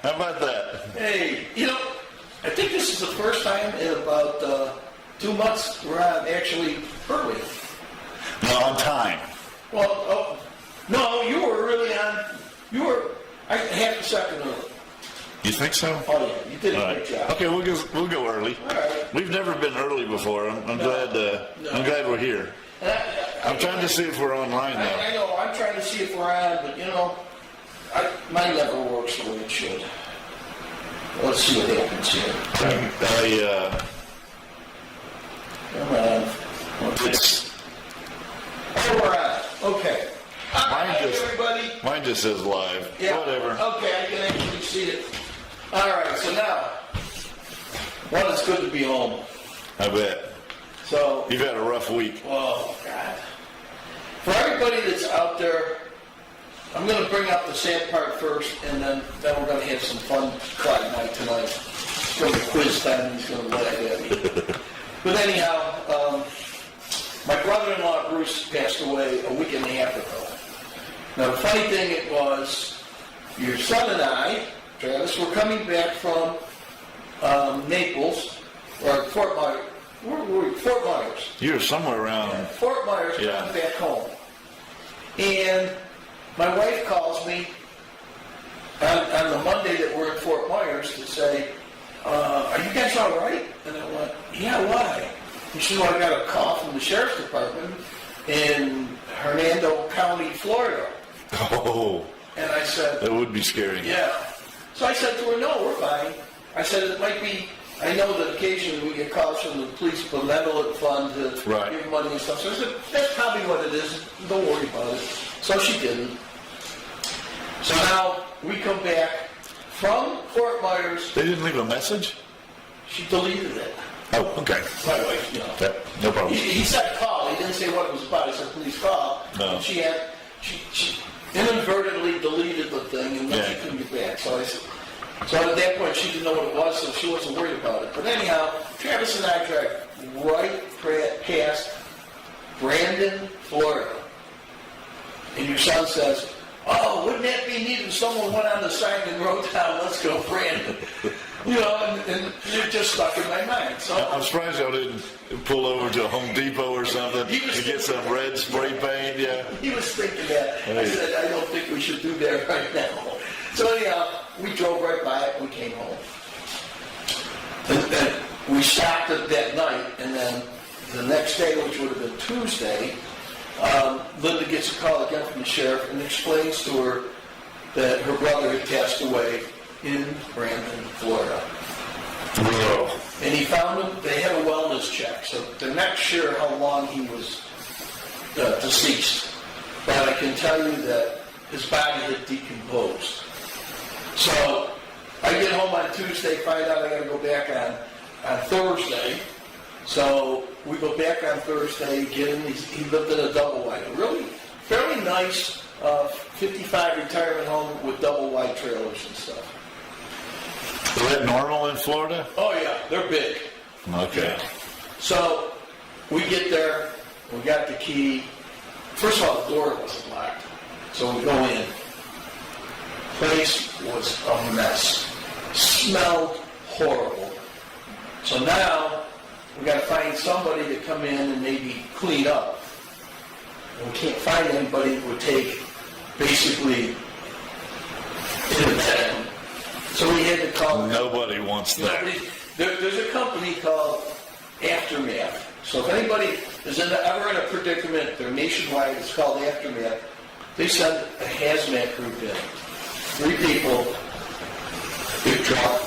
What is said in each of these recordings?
How about that? Hey, I think this is the first time in about 2 months where I'm actually early. No, on time. Well, no, you were really on. You were half a second early. You think so? Oh yeah, you did a great job. Okay, we'll go early. All right. We've never been early before. I'm glad. I'm glad we're here. I'm trying to see if we're online now. I know. I'm trying to see if we're on, but mine never works the way it should. Let's see what happens here. Come on. We're on. Okay. Everybody. Mine just says live. Yeah. Whatever. Okay, I can actually see it. All right. So now, it's good to be home. I bet. So You've had a rough week. Oh God. For everybody that's out there, I'm going to bring up the sad part first, and then we're going to have some fun Clyde night tonight. It's going to be quiz time, and he's going to laugh at me. But anyhow, my brother-in-law Bruce passed away a week and a half ago. Now the funny thing it was, your son and I, Travis, were coming back from Naples, or Fort Myers. Where were we? Fort Myers. You were somewhere around. Yeah, Fort Myers, coming back home. And my wife calls me on the Monday that we're in Fort Myers to say, are you guys all right? And I went, yeah, why? And she said, I got a call from the sheriff's department in Hernando County, Florida. Oh. And I said, that would be scary. Yeah. So I said to her, no, we're fine. I said, it might be, I know that occasionally we get calls from the police benevolent fund to give money and stuff. So I said, that's probably what it is. Don't worry about it. So she didn't. So now we come back from Fort Myers. They didn't leave a message? She deleted it. Oh, okay. My wife, Yeah, no problem. He said call. He didn't say what it was about. He said, please call. No. And she inadvertently deleted the thing, and then she couldn't get back. So at that point, she didn't know what it was, so she wasn't worried about it. But anyhow, Travis and I drive right past Brandon, Florida. And your son says, oh, wouldn't that be neat if someone went on the sign and wrote down, let's go Brandon. And it just stuck in my mind. So I'm surprised y'all didn't pull over to a Home Depot or something to get some red spray paint. Yeah. He was thinking that. Hey. I said, I don't think we should do that right now. So anyhow, we drove right by it and we came home. And we stopped it that night, and then the next day, which would have been Tuesday, Linda gets a call again from the sheriff and explains to her that her brother had passed away in Brandon, Florida. Whoa. And he found him, they had a wellness check, so they're not sure how long he was deceased. But I can tell you that his body had decomposed. So I get home on Tuesday, find out I got to go back on Thursday. So we go back on Thursday, get him, he lived in a double wide. Really fairly nice 55 retirement home with double wide trailers and stuff. Is that normal in Florida? Oh yeah, they're big. Okay. Yeah. So we get there, we got the key. First of all, the door wasn't locked. So we go in. Place was a mess. Smelled horrible. So now we got to find somebody to come in and maybe clean up. And we can't find anybody who would take basically in the bed. So we had to call. Nobody wants that. There's a company called Aftermath. So if anybody is ever in a predicament, they're nationwide, it's called Aftermath. They send a hazmat group in. 3 people, big truck,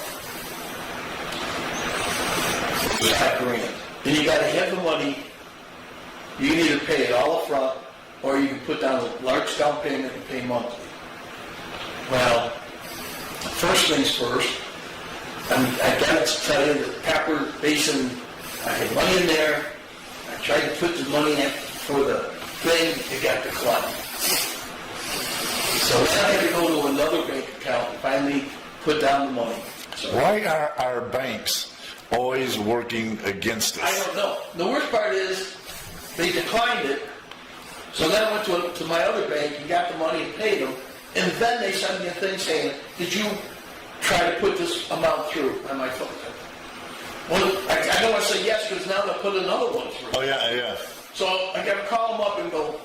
$5,000. And you got to have the money. You can either pay it all up front, or you can put down a large down payment and pay monthly. Well, first things first, I got to tell you that Copper Basin, I had money in there. I tried to put the money in for the thing, it got declined. So then I had to go to another bank account and finally put down the money. So, why are our banks always working against us? I don't know. The worst part is they declined it. So then I went to my other bank and got the money and paid them. And then they sent me a thing saying, did you try to put this amount through on my phone. Well, I don't want to say yes because now I'm going to put another one through. Oh, yeah. So I got to call them up and go,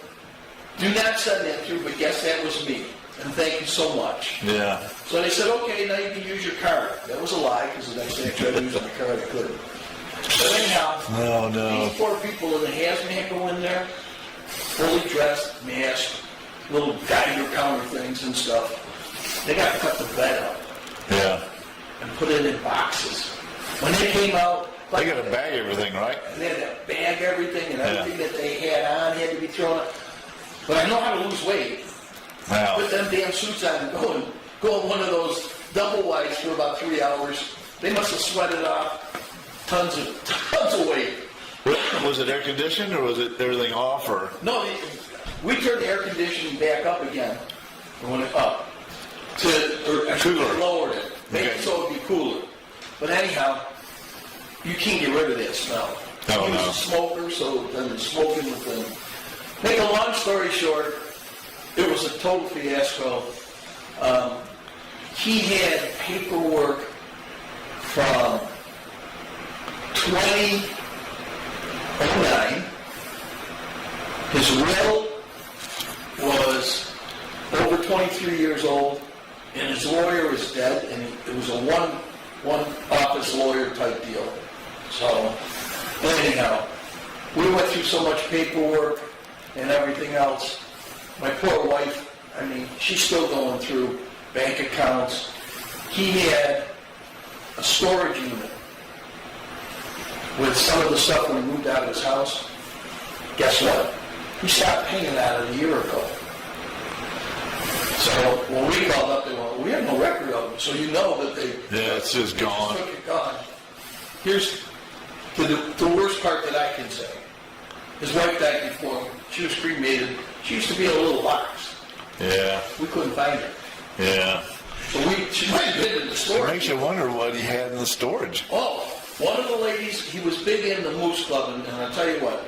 do not send that through, but guess that was me. And thank you so much. Yeah. So they said, okay, now you can use your card. That was a lie because the next day I tried to use my card, I couldn't. But anyhow, Oh, no. these poor people in the hazmat go in there, fully dressed, masked, little Geiger counter things and stuff. They got to cut the bed up Yeah. and put it in boxes. When they came out, They got to bag everything, right? they had to bag everything and everything that they had on had to be thrown up. But I know how to lose weight. Wow. Put them damn suits on and go in one of those double wides for about 3 hours. They must have sweated off tons of weight. Was it air conditioned or was it everything off or? No, we turned the air conditioning back up again. And went up or Cooler. lowered it, made it Okay. so it'd be cooler. But anyhow, you can't get rid of that smell. Oh, He was no. a smoker, so then the smoking with them. Make a long story short, it was a total fiasco. He had paperwork from 2009. His will was over 23 years old, and his lawyer was dead, and it was a one office lawyer type deal. So, anyhow, we went through so much paperwork and everything else. My poor wife, I mean, she's still going through bank accounts. He had a storage unit with some of the stuff when he moved out of his house. Guess what? He stopped paying that a year ago. So when we called up, they went, we have no record of it. So you know that they Yeah, it's just gone. took it gone. Here's the worst part that I can say. His wife died before him. She was cremated. She used to be in a little box. Yeah. We couldn't find her. Yeah. So she might have been in the It store. makes you wonder what he had in the storage. Oh, one of the ladies, he was big in the Moose Club, and I'll tell you what,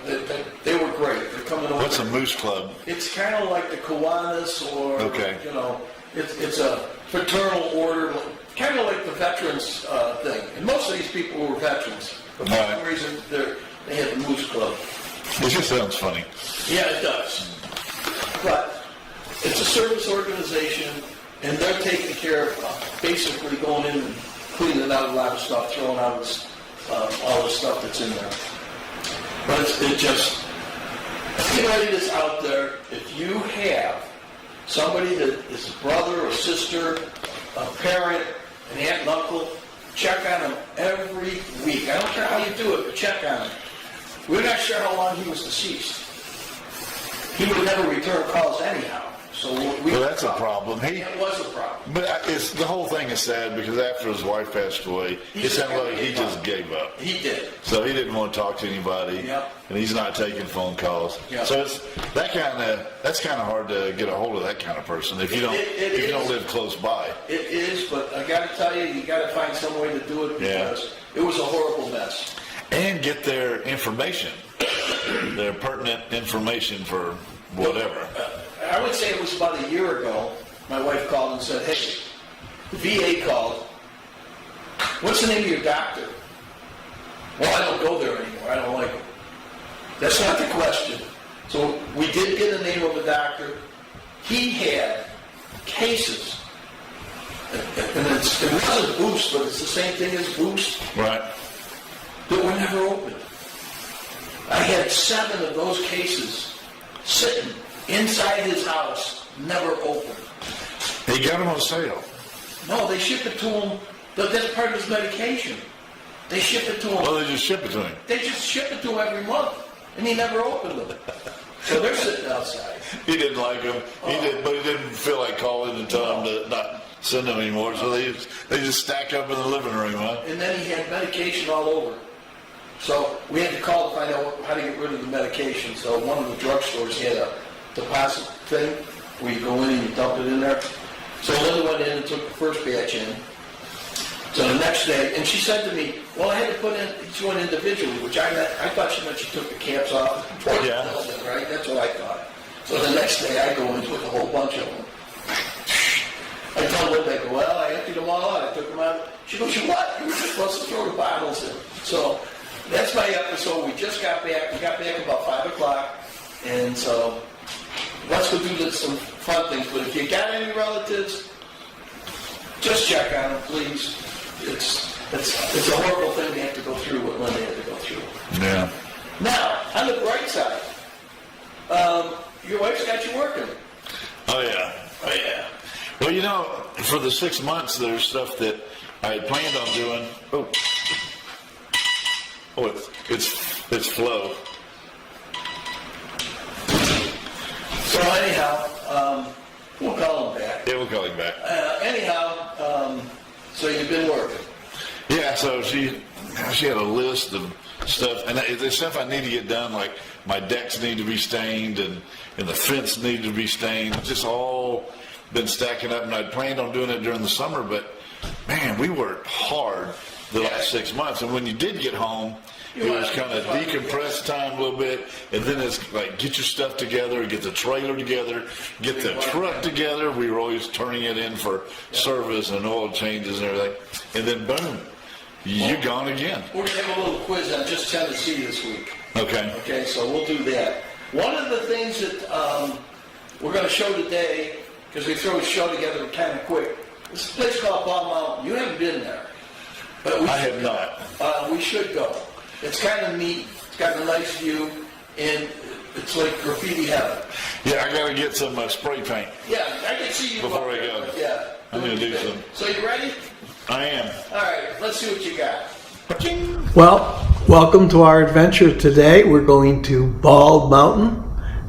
they were great. They're coming over. What's a moose club? It's kind of like the Kiwanis or, Okay. you know, it's a fraternal order, kind of like the veterans thing. And most of these people were veterans. But for some reason, they had the Moose Club. It just sounds funny. Yeah, it does. But it's a service organization, and they're taking care of basically going in and cleaning out a lot of stuff, throwing out all the stuff that's in there. But it just, anybody that's out there, if you have somebody that is a brother or sister, a parent, an aunt and uncle, check on them every week. I don't care how you do it, but check on them. We're not sure how long he was deceased. He would never return calls anyhow. So Well, that's a problem. It was a problem. But the whole thing is sad because after his wife passed away, it sounded like he just gave up. He did. So he didn't want to talk to anybody, Yep. and he's not taking phone calls. Yep. So that's kind of hard to get a hold of that kind of person if you don't live close by. It is, but I got to tell you got to find some way to do it because it was a horrible mess. And get their information, their pertinent information for whatever. I would say it was about a year ago. My wife called and said, "Hey, the VA called. What's the name of your doctor?" "Well, I don't go there anymore. I don't like him." That's not the question. So we did get the name of a doctor. He had cases, and it wasn't Boost, but it's the same thing as Boost, Right. that were never opened. I had 7 of those cases sitting inside his house, never opened. He got them on sale. No, they ship it to him. That's part of his medication. They ship it to him. Well, they just ship it to him. They just ship it to him every month, and he never opened them. So they're sitting outside. He didn't like them. He did, but he didn't feel like calling and telling him to not send them anymore. So they just stack up in the living room, huh? And then he had medication all over. So we had to call to find out how to get rid of the medication. So one of the drugstores had a deposit thing where you go in and you dump it in there. So Linda went in and took the first batch in. So the next day, and she said to me, "Well, I had to put in each one individually," which I thought she meant she took the caps off. Yeah. Right? That's what I thought. So the next day I go in with a whole bunch of them. I told Linda, I go, "Well, I emptied them all out. I She goes, you what? You were just supposed to throw the bottles in. So that's my episode. We just got back. We got back about 5 o'clock. And so let's go do some fun things. But if you got any relatives, just check on them, please. It's a horrible thing to have to go through what Linda had to go through. Yeah. Now, on the bright side, your wife's got you working. Oh yeah. Oh, yeah. Well, for the 6 months, there's stuff that I had planned on doing. It's Flo. So anyhow, we'll call him back. Yeah, we'll call him back. So you've been working. Yeah, so she had a list of stuff, and there's stuff I need to get done, like my decks need to be stained, and the fence needed to be stained. It's just all been stacking up, and I'd planned on doing it during the summer, but man, we worked hard the last 6 months, and when you did get home, it was kind of decompressed time a little bit, and then it's like get your stuff together, get the trailer together, get the truck together. We were always turning it in for service and oil changes and everything, and then boom, you're gone again. We're going to have a little quiz on just Tennessee this week. Okay. Okay, so we'll do that. One of the things that we're going to show today, because we throw a show together kind of quick, this is a place called Ball Mountain. You haven't been there. But I have not. We should go. It's kind of neat. It's got a nice view, and it's like graffiti heaven. Yeah, I got to get some spray paint. Yeah, I can see you before up I there, go. but yeah. I'm going to do some. So you ready? I am. All right, let's see what you got. Well, welcome to our adventure today. We're going to Bald Mountain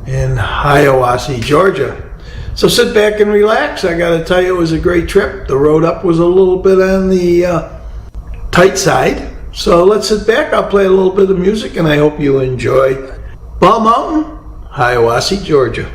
in Hiawassee, Georgia. So sit back and relax. I got to tell you, it was a great trip. The road up was a little bit on the tight side. So let's sit back. I'll play a little bit of music, and I hope you enjoy Bald Mountain, Hiawassee, Georgia.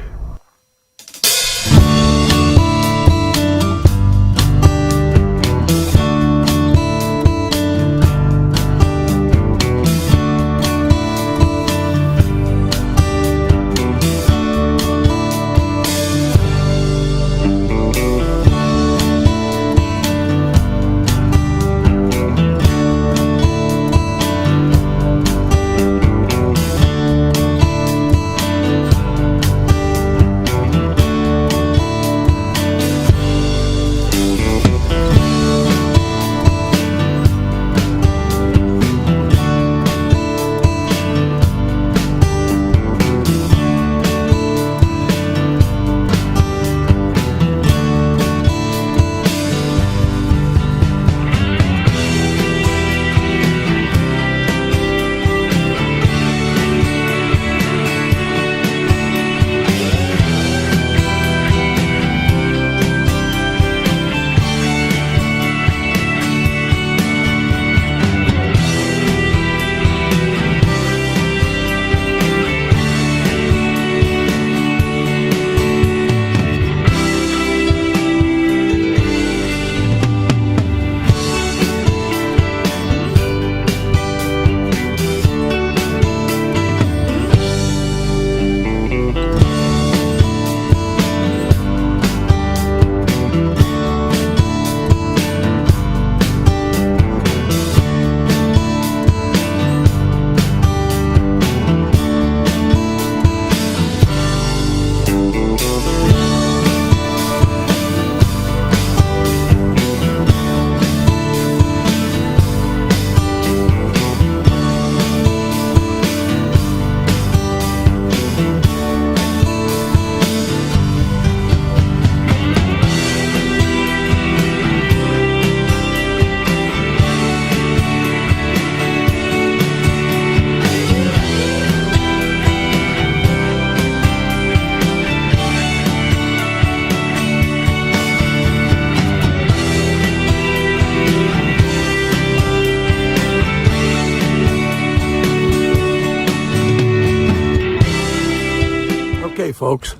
Okay, folks,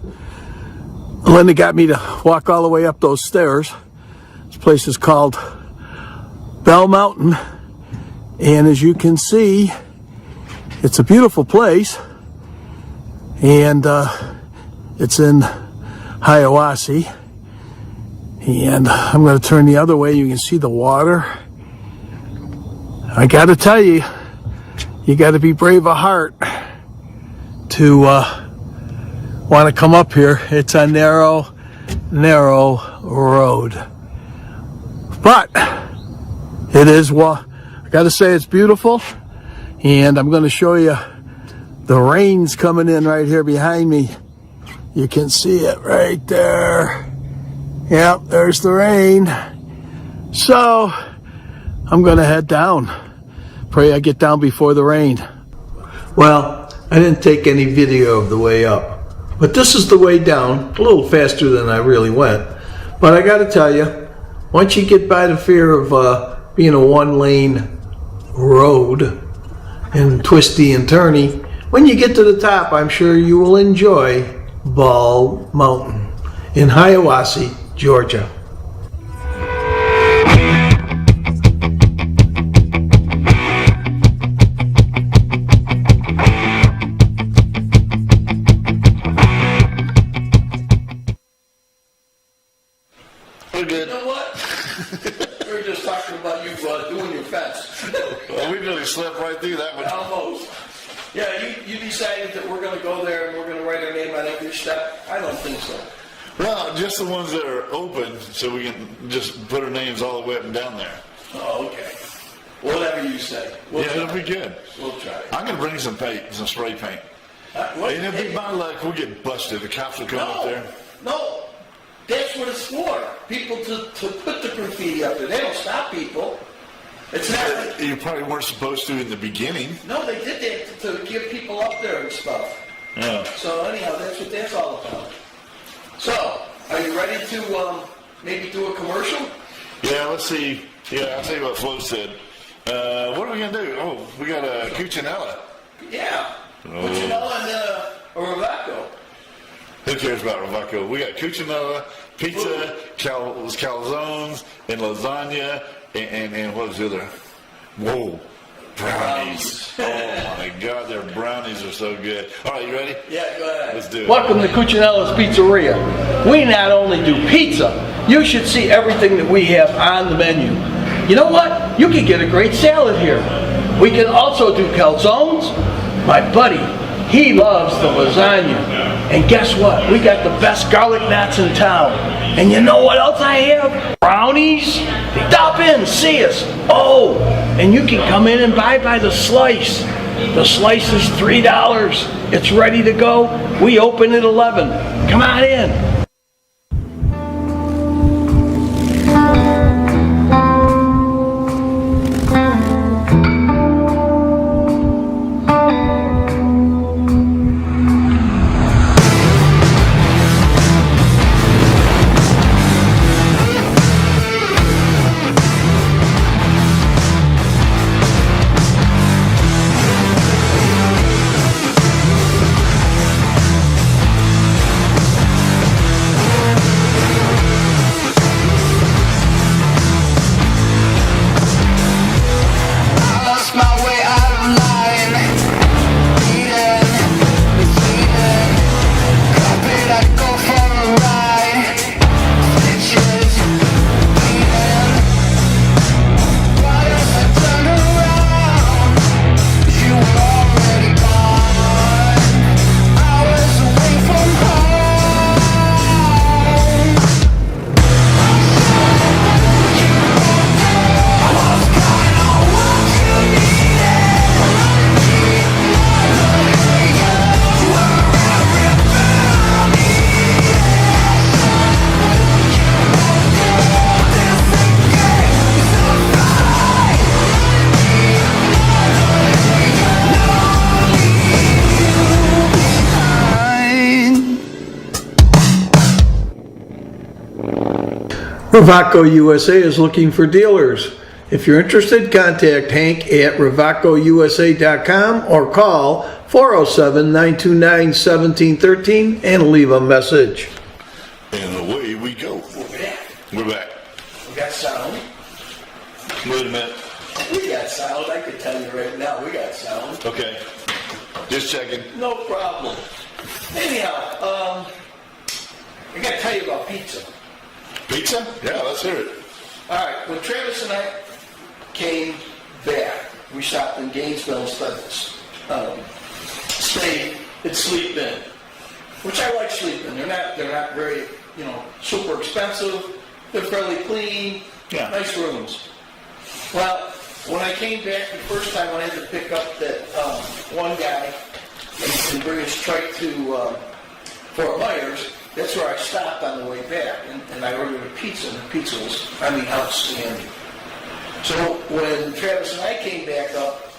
Linda got me to walk all the way up those stairs. This place is called Bell Mountain, and as you can see, it's a beautiful place, and it's in Hiawassee, And I'm going to turn the other way. You can see the water. I got to tell you, you got to be brave of heart to want to come up here. It's a narrow road. But it is, well, I got to say it's beautiful. And I'm going to show you the rain's coming in right here behind me. You can see it right there. Yep, there's the rain. So I'm going to head down. Pray I get down before the rain. Well, I didn't take any video of the way up, but this is the way down, a little faster than I really went. But I got to tell you, once you get by the fear of being a one-lane road and twisty and turny, when you get to the top, I'm sure you will enjoy Bald Mountain in Hiawassee, Georgia. We're good. You know what? We were just talking about you doing your fence. Well, we really slept right through that one. Almost. Yeah, you decided that we're going to go there and we're going to write our name on every step? I don't think so. Well, just the ones that are open, so we can just put our names all the way up and down there. Oh, okay. Whatever you say. We'll Yeah, try. it'll be good. We'll try. I'm going to bring some paint, some spray paint. What? And it'll be my luck. We'll get busted. The cops will come up there. No. That's what it's for. People to put the graffiti up there. They don't stop people. It's not. You probably weren't supposed to in the beginning. No, they did that to get people up there and stuff. Yeah. So anyhow, that's what that's all about. So, are you ready to maybe do a commercial? Yeah, let's see. Yeah, I'll tell you what Flo said. What are we going to do? Oh, we got a Cucinella. Yeah. Oh. Cucinella and then a Rewaco. Who cares about Rewaco? We got Cucinella, pizza, calzones, and lasagna, and what was the other? Whoa, brownies. Oh my God, their brownies are so good. All right, you ready? Yeah, go ahead. Let's do it. Welcome to Cucinella's Pizzeria. We not only do pizza, you should see everything that we have on the menu. You know what? You can get a great salad here. We can also do calzones. My buddy, he loves the lasagna. And guess what? We got the best garlic knots in town. And you know what else I have? Brownies. Stop in, see us. Oh, and you can come in and buy by the slice. The slice is $3. It's ready to go. We open at 11. Come on in. Rewaco USA is looking for dealers. If you're interested, contact Hank at RewacoUSA.com or call 407-929-1713 and leave a message. And away we go. We're back. We got sound. Wait a minute. We got sound. I can tell you right now, we got sound. Okay. Just checking. No problem. Anyhow, I got to tell you about pizza. Pizza? Yeah, let's hear it. All right, when Travis and I came back, we stopped in Gainesville instead stayed at Sleep Inn, which I like Sleep Inn. They're not very, super expensive. They're fairly clean, nice rooms. Well, when I came back the first time, I had to pick up that one guy and bring his trike to Fort Myers. That's where I stopped on the way back, and I ordered a pizza, and the pizza was, outstanding. So when Travis and I came back up,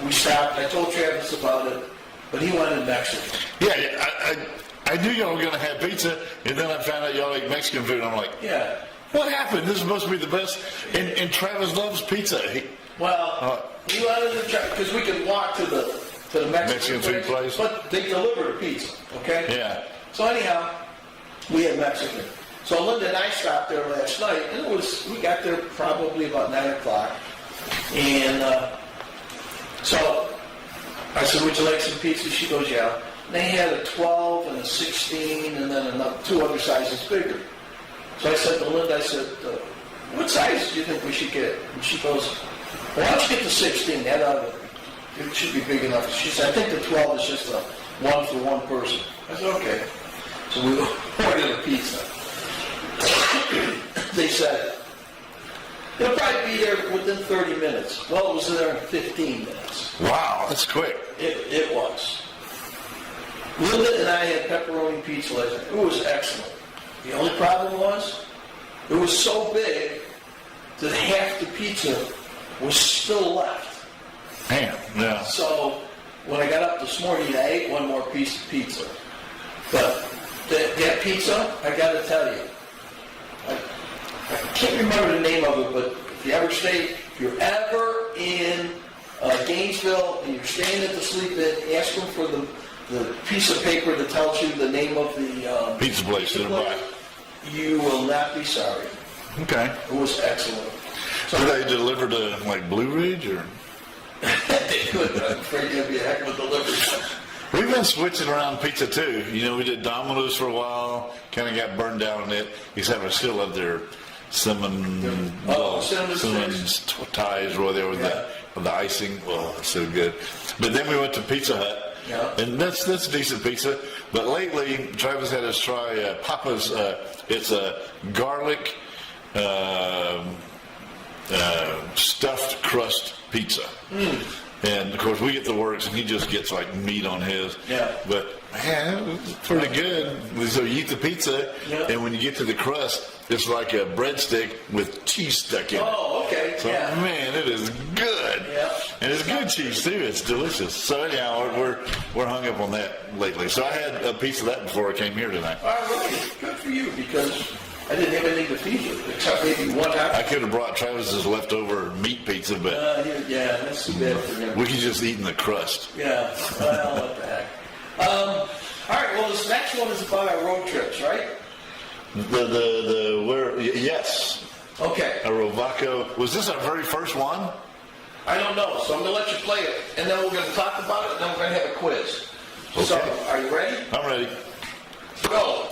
we stopped. I told Travis about it, but he wanted Mexican. Yeah, I knew y'all were going to have pizza, and then I found out y'all like Mexican food, and I'm like, Yeah. what happened? This is supposed to be the best, and Travis loves pizza. He wanted to try, because we could walk to the Mexican food place. But they delivered a pizza, okay? Yeah. So anyhow, we had Mexican. So Linda and I stopped there last night, and we got there probably about 9 o'clock. And so I said, would you like some pizza? She goes, yeah. And they had a 12 and a 16, and then two other sizes bigger. So I said to Linda, what size do you think we should get? And she goes, well, why don't you get the 16? It should be big enough. She said, I think the 12 is just a one for one person. I said, okay. So we ordered a pizza. They said, it'll probably be there within 30 minutes. Well, it was there in 15 minutes. Wow, that's quick. It was. Linda and I had pepperoni pizza last night. It was excellent. The only problem was, it was so big that half the pizza was still left. Man, yeah. So when I got up this morning, I ate one more piece of pizza. But that pizza, I got to tell you, I can't remember the name of it, but if you're ever in Gainesville and you're staying at the Sleep Inn, ask them for the piece of paper that tells you the name of the pizza place nearby. You will not be sorry. Okay. It was excellent. So Did they deliver to like Blue Ridge or? they could. I'm afraid it'd be a heck of a delivery. We've been switching around pizza too. We did Domino's for a while. Kind of got burned down on it. Except I still love their cinnamon ties right there with the icing. Oh, it's so good. But then we went to Pizza Hut. Yeah. And that's decent pizza. But lately, Travis had us try Papa's. It's a garlic stuffed crust pizza. And of course, we get the works, and he just gets like meat on his. Yeah. But man, it's pretty good. So you eat the pizza, and when you get to the crust, it's like a breadstick with cheese stuck in it. Oh, okay. So man, it is good. Yeah. And it's good cheese too. It's delicious. So anyhow, we're hung up on that lately. So I had a piece of that before I came here tonight. All right, good for you, because I didn't have anything to feed you except maybe one hour. I could have brought Travis's leftover meat pizza, but that's too bad for him. we could just eat in the crust. Yeah, well, what the heck. All right, well, this next one is about our road trips, right? Yes. Okay. A Rewaco. Was this our very first one? I don't know, so I'm going to let you play it, and then we're going to talk about it, and then we're going to have a quiz. Okay. So, are you ready? I'm ready. Go.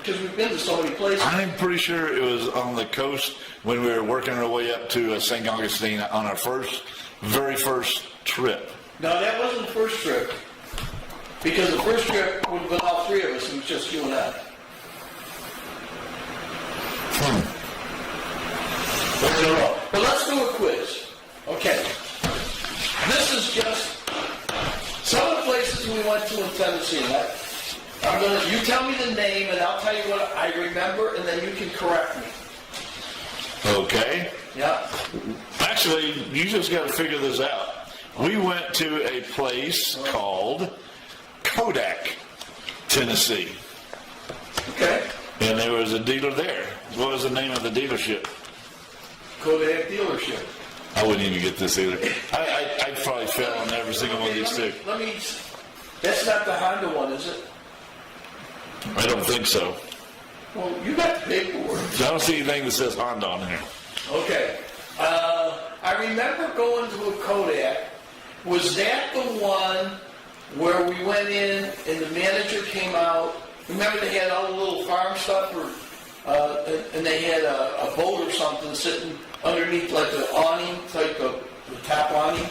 because we've been to so many places. I'm pretty sure it was on the coast when we were working our way up to St. Augustine on our very first trip. No, that wasn't the first trip. Because the first trip would have been all three of us. It was just you and I. But let's do a quiz. Okay. This is just some of the places we went to in Tennessee. You tell me the name, and I'll tell you what I remember, and then you can correct me. Okay. Yeah. Actually, you just got to figure this out. We went to a place called Kodak, Tennessee. Okay. And there was a dealer there. What was the name of the dealership? Kodak dealership. I wouldn't even get this either. I'd probably fail on every single one of these two. That's not the Honda one, is it? I don't think so. Well, you got the paperwork. I don't see anything that says Honda on here. Okay. I remember going to a Kodak. Was that the one where we went in and the manager came out? Remember they had all the little farm stuff, and they had a boat or something sitting underneath like the awning, like the top awning.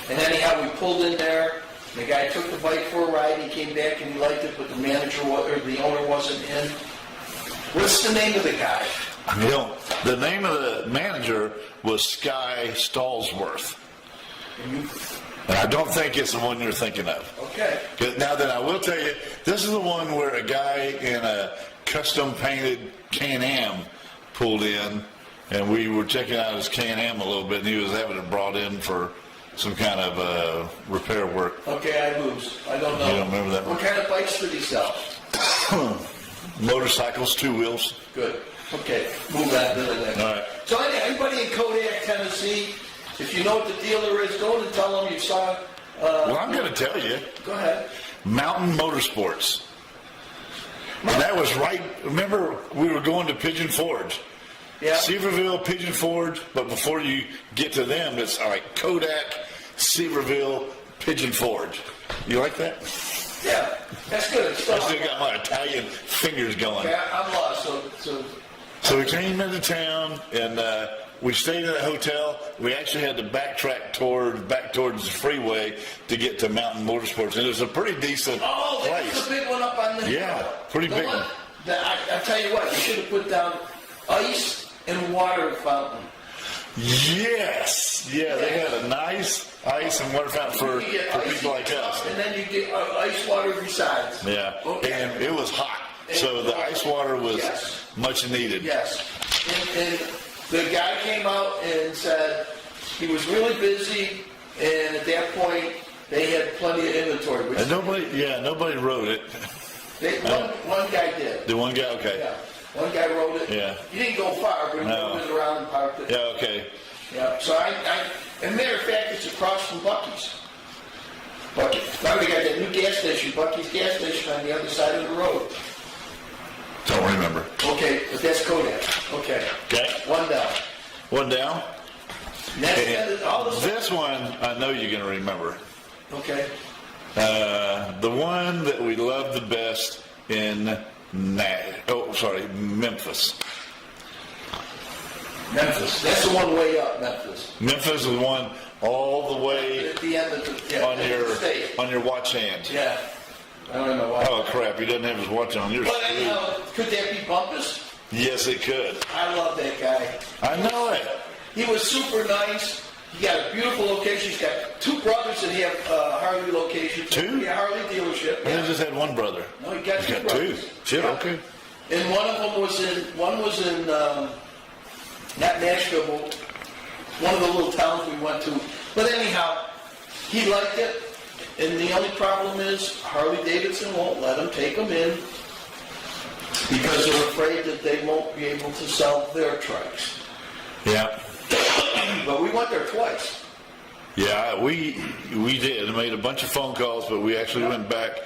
And anyhow, we pulled in there. The guy took the bike for a ride. He came back and he liked it, but the manager or the owner wasn't in. What's the name of the guy? The name of the manager was Sky Stallsworth. And I don't think it's the one you're thinking of. Okay. Now then, I will tell you, this is the one where a guy in a custom-painted Can-Am pulled in, and we were checking out his Can-Am a little bit, and he was having it brought in for some kind of repair work. Okay, I lose. I don't know. You don't remember that one? What kind of bikes did he sell? Motorcycles, 2 wheels. Good. Okay, move on to the next. All right. So anybody in Kodak, Tennessee, if you know what the dealer is, go and tell them you saw. Well, I'm going to tell you. Go ahead. Mountain Motorsports. And that was right, remember, we were going to Pigeon Forge. Yeah. Seaverville, Pigeon Forge, but before you get to them, it's all right, Kodak, Seaverville, Pigeon Forge. You like that? Yeah, that's good. I still got my Italian fingers going. Okay, I'm lost. So we came into town, and we stayed in a hotel. We actually had to backtrack back towards the freeway to get to Mountain Motorsports, and it was a pretty decent place. That's a big one up on the hill. Yeah, pretty big one. I tell you what, you should have put down ice and water fountain. Yes, yeah, they had a nice ice and water fountain for people like us. And then you get ice water besides. Yeah, okay. And it was hot, so the ice water was much needed. Yes, and the guy came out and said he was really busy, and at that point they had plenty of inventory. And nobody wrote it. One guy did. The one guy, okay. Yeah. One guy wrote it. Yeah. He didn't go far, but he moved it around and parked it. Yeah, okay. Yeah. So as a matter of fact, it's across from Buc-ee's. Now we got that new gas station, Buc-ee's gas station on the other side of the road. Don't remember. Okay, but that's Kodak. Okay. Okay. One down. One down. This one, I know you're going to remember. Okay. The one that we love the best in Memphis. Memphis. That's the one way up, Memphis. Memphis is the one all the way at the end of the on your watch hand. Yeah. I don't know why. Oh crap! He doesn't have his watch on. But could that be Bumpus? Yes, it could. I love that guy. I know it. He was super nice. He got a beautiful location. He's got 2 brothers that have Harley locations. 2? Yeah, Harley dealership. Yeah. He just had one brother. No, he got 2 got brothers. 2. Shit, yeah. Okay. And one was in not Nashville, but one of the little towns we went to. But anyhow, he liked it. And the only problem is Harley Davidson won't let him take them in because they're afraid that they won't be able to sell their trucks. Yeah. But we went there twice. Yeah, we did. Made a bunch of phone calls, but we actually went back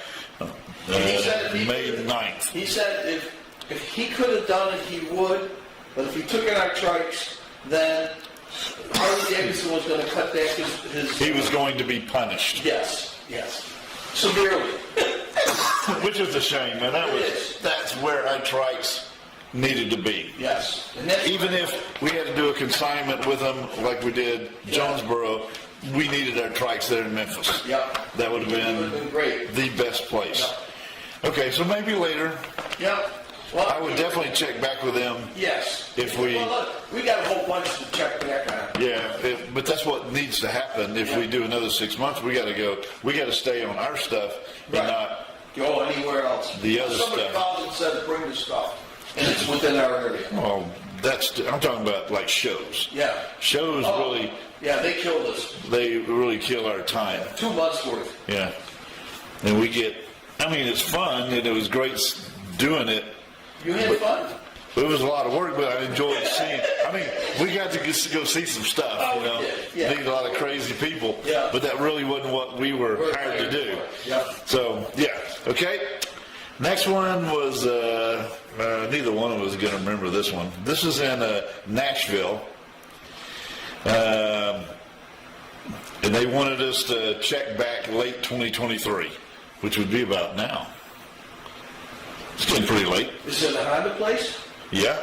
May 9th. He said if he could have done it, he would. But if he took in our trucks, then Harley Davidson was going to cut back his... He was going to be punished. Yes, severely. which is a shame, man. That's where our trikes needed to be. Yes. And that's Even if we had to do a consignment with them like we did Jonesboro, we needed our trikes there in Memphis. Yep. That would have been great. the best place. Okay, so maybe later. Yep. Well, I would definitely check back with them. Yes. If we. Well, look, we got a whole bunch to check back on. Yeah, but that's what needs to happen. If we do another 6 months, we got to go. We got to stay on our stuff and Right. not Go anywhere else. The other Somebody stuff. called and said, bring the stuff. And it's within our area. Oh, I'm talking about like shows. Yeah. Shows really. Yeah, they killed us. They really kill our time. 2 months worth. Yeah. And we get. I mean, it's fun and it was great doing it. You had fun? It was a lot of work, but I enjoyed seeing. I mean, we got to go see some stuff. Oh, you know, we did. Yeah. meet a lot of crazy people. Yeah. But that really wasn't what we were hired to do. Yeah. So yeah, okay. Next one was neither one of us is going to remember this one. This is in Nashville, and they wanted us to check back late 2023, which would be about now. It's getting pretty late. Is it a Honda place? Yeah.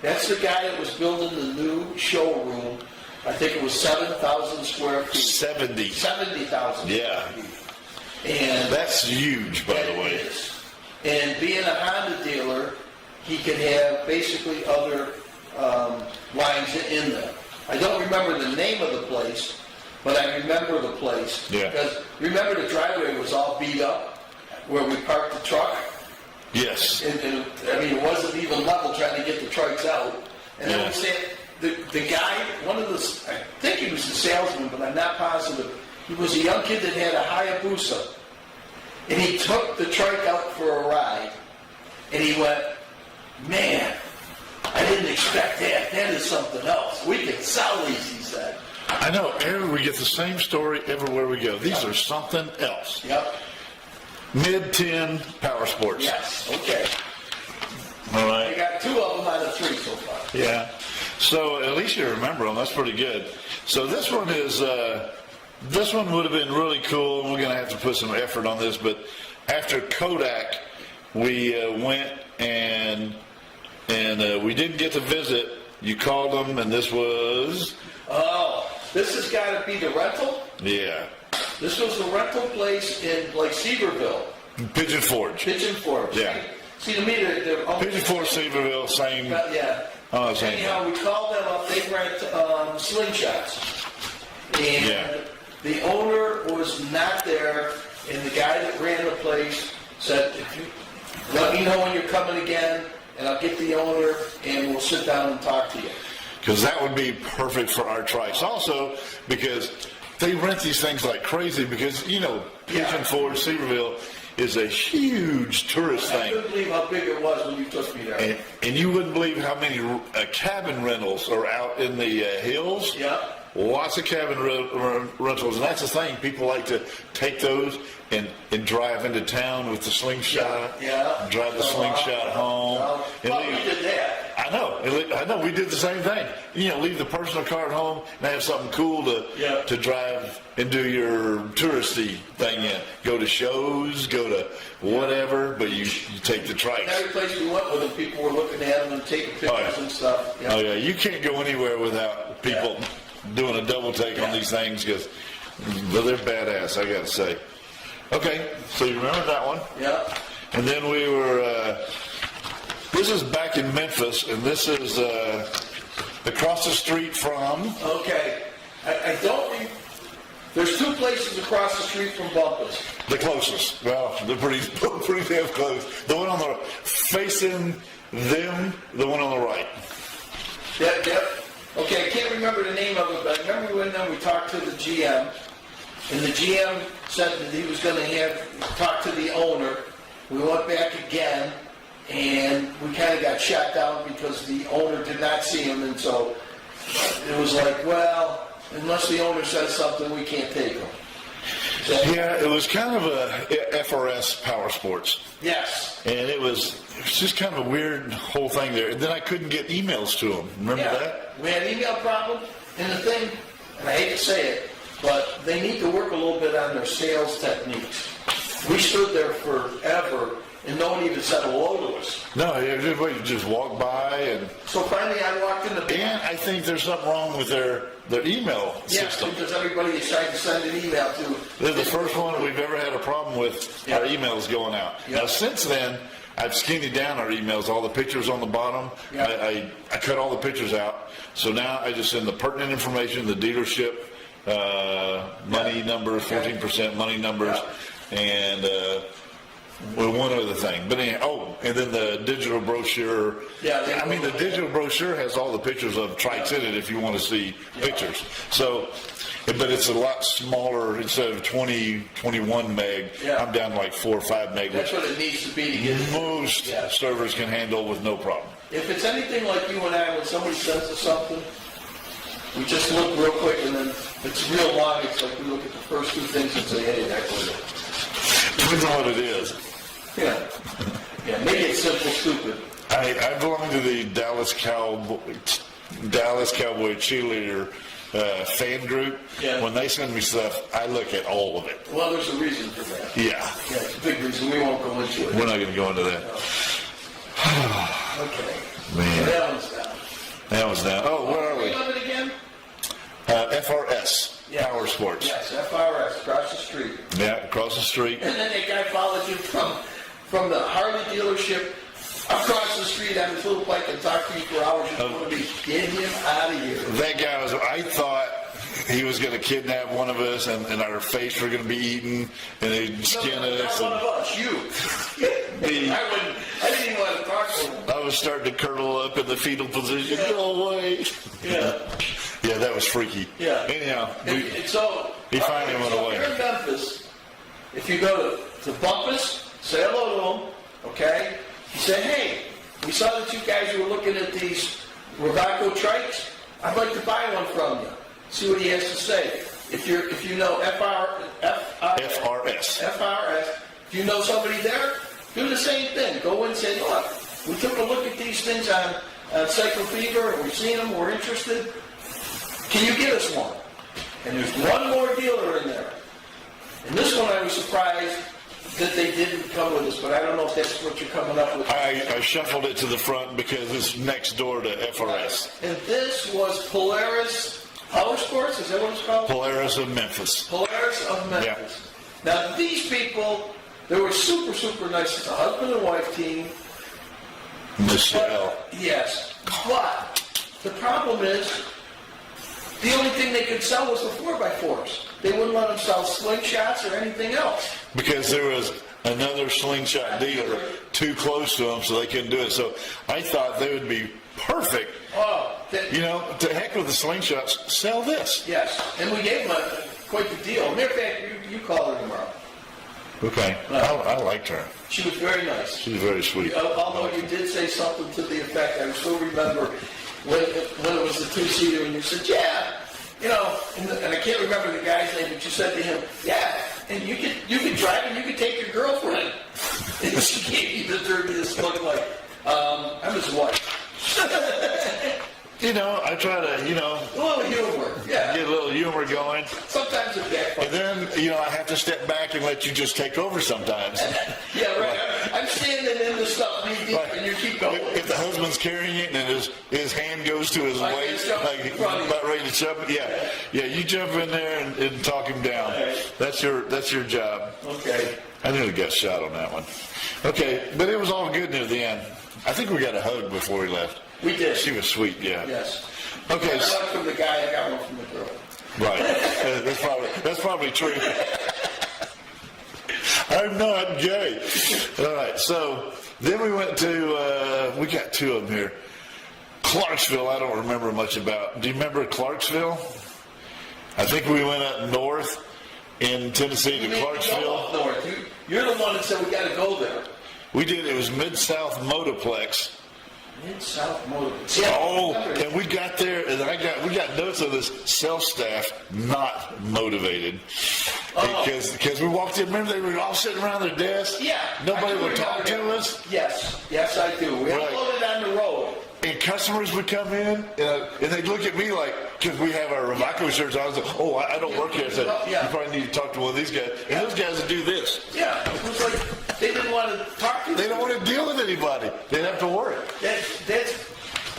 That's the guy that was building the new showroom. I think it was 7,000 square feet. 70. 70,000. Yeah. And That's huge, by the it way. is. And being a Honda dealer, he could have basically other lines in there. I don't remember the name of the place, but I remember the place. Yeah. Because remember the driveway was all beat up where we parked the truck? Yes. And I mean, it wasn't even level trying to get the trucks out. And then Yeah. we said, the guy, I think he was the salesman, but I'm not positive. He was a young kid that had a Hayabusa. And he took the trike out for a ride. And he went, man, I didn't expect that. That is something else. We can sell these, he said. I know. We get the same story everywhere we go. These are something else. Yep. Mid-10 power sports. Yes. Okay. All I right. got 2 of them out of 3 so far. Yeah. So at least you remember them. That's pretty good. So this one is. This one would have been really cool. We're going to have to put some effort on this, but after Kodak, we went and we didn't get to visit. You called them, and this was. Oh, this has got to be the rental? Yeah. This was the rental place in like Seaverville. Pigeon Forge. Pigeon Forge. Yeah. See, to me, they're almost Pigeon Forge, Seaverville, same. Yeah. Oh, same. Anyhow, we called them up. They rent slingshots. And Yeah. the owner was not there, and the guy that ran the place said, if you let me know when you're coming again, and I'll get the owner, and we'll sit down and talk to you. Because that would be perfect for our trikes. Also, because they rent these things like crazy because, you know, Pigeon Yeah. Forge, Seaverville is a huge tourist I thing. couldn't believe how big it was when you took me there. And you wouldn't believe how many cabin rentals are out in the hills. Yeah. Lots of cabin rentals. And that's the thing. People like to take those and drive into town with the slingshot. Yeah. Drive the slingshot home. And Well, leave. we did that. I know. We did the same thing. You know, leave the personal car at home and have something cool to drive and do your touristy thing in. Go to shows, go to whatever, but you take the trikes. Every place we went with them, people were looking at them and taking pictures yeah. and stuff. Yeah. Oh yeah, you can't go anywhere without people doing a double take on these things because they're badass. I gotta say. Okay, so you remember that one? Yeah. And then we were. This is back in Memphis, and this is across the street from. Okay. I don't. There's 2 places across the street from Bumpus. The closest. Well, they're pretty damn close. The one on the facing them, the one on the right. Yep. Okay, I can't remember the name of it, but I remember when we talked to the GM, and the GM said that he was going to talk to the owner. We went back again, and we kind of got shut down because the owner did not see him, and so it was like, well, unless the owner says something, we can't take him. So, Yeah, it was kind of a FRS Power Sports. yes. And it was just kind of a weird whole thing there. And then I couldn't get emails to them. Remember that? We had an email problem, and the thing, and I hate to say it, but they need to work a little bit on their sales techniques. We stood there forever, and no one even said hello to us. No, everybody just walked by, and So finally, I walked in the back. and I think there's something wrong with their email Yeah, system. because everybody is trying to send an email to. They're the first one we've ever had a problem with our emails going out. Yeah. Now, since then, I've skinny down our emails, all the pictures on the bottom. Yeah. I cut all the pictures out. So now I just send the pertinent information, the dealership, money numbers, 14% money numbers, and well, one other thing. But anyhow, and then the digital brochure. Yeah, I mean, the digital brochure has all the pictures of trikes in it if you want to see pictures. So, but it's a lot smaller. Instead of 21 meg, Yeah. I'm down to like 4 or 5 meg, That's which what it needs to be to get. most Yeah. servers can handle with no problem. If it's anything like you and I, when somebody sends us something, we just look real quick, and then if it's real long, it's like we look at the first two things and say, hey, that's what it is. Depends on what it is. Yeah. Yeah, make it simple, stupid. I belong to the Dallas Cowboy cheerleader fan group. Yeah. When they send me stuff, I look at all of it. Well, there's a reason for that. Yeah. Yeah, it's a big reason. We won't go into it. We're not going to go into that. Okay. Man. That one's down. That was down. Oh, where are we? Name of it again? FRS, Yeah. Power Sports. Yes, FRS, across the street. Yeah, across the street. And then that guy followed you from the Harley dealership across the street on his little bike and talked to you for hours. You want to get him out of here. That guy was, I thought he was going to kidnap one of us and our face were going to be eaten and they'd skin No, us. not one of us, you. I didn't even want to talk to him. I was starting to curdle up in the fetal position. Yeah. Go away. Yeah. Yeah, that was freaky. Yeah. Anyhow, He finally went away. If you're in Memphis, if you go to Bumpus, say hello to him, okay? You say, hey, we saw that you guys were looking at these Rewaco trikes. I'd like to buy one from you. See what he has to say. If you know FRS. if you know somebody there, do the same thing. Go in and say, look, we took a look at these things on Cycle Fever, and we've seen them, we're interested. Can you get us one? And there's one more dealer in there. And this one I was surprised that they didn't come with us, but I don't know if that's what you're coming up with. I shuffled it to the front because it's next door to FRS. And this was Polaris Power Sports, is that what it's called? Polaris of Memphis. Polaris of Memphis. Now these people, they were super, super nice. It's a husband and wife team. Michelle. Yes, but the problem is, the only thing they could sell was the 4x4s. They wouldn't let them sell slingshots or anything else. Because there was another slingshot dealer too close to them, so they couldn't do it. So I thought they would be perfect. You know, to heck with the slingshots, sell this. Yes, and we gave them quite the deal. Matter of fact, you call her tomorrow. Okay. I liked her. She was very nice. She's very sweet. Although you did say something to the effect, I still remember when it was the two-seater, and you said, yeah, you know, and I can't remember the guy's name, but you said to him, yeah, and you could drive and you could take your girlfriend. And she gave you the dirtiest look like, I'm his wife. You know, I try to, you know, A little humor, yeah. get a little humor going. Sometimes it backfires. And then, you know, I have to step back and let you just take over sometimes. Yeah, right. I'm standing in the stuff knee deep, and you keep going. If the husband's carrying it and his hand goes to his Like waist, he's like he's about ready to jump, yeah, you jump in there and talk him down. Right. That's your job. Okay. I nearly got shot on that one. Okay, but it was all good near the end. I think we got a hug before we left. We did. She was sweet, yeah. Yes. Okay. I got one from the guy, I got one from the girl. Right. That's probably true. I'm not gay. All right. So then we went to, we got two of them here. Clarksville, I don't remember much about. Do you remember Clarksville? I think we went up north in Tennessee to Clarksville. Go up north. You're the one that said we got to go there. We did. It was Mid-South Motoplex. Mid-South Motor. And we got there, and we got notes of this sales staff not motivated because we walked in. Remember, they were all sitting around their desk. Yeah. Nobody would talk to us. Yes, I do. We Right. unloaded on the road. and customers would come in, and they'd look at me like, because we have our Rewaco shirts, I was like, oh, I don't work here. I said, you probably need to talk to one of these guys. And those guys would do this. Yeah, it was like, they didn't want to talk to you. They don't want to deal with anybody. They'd have to work. That's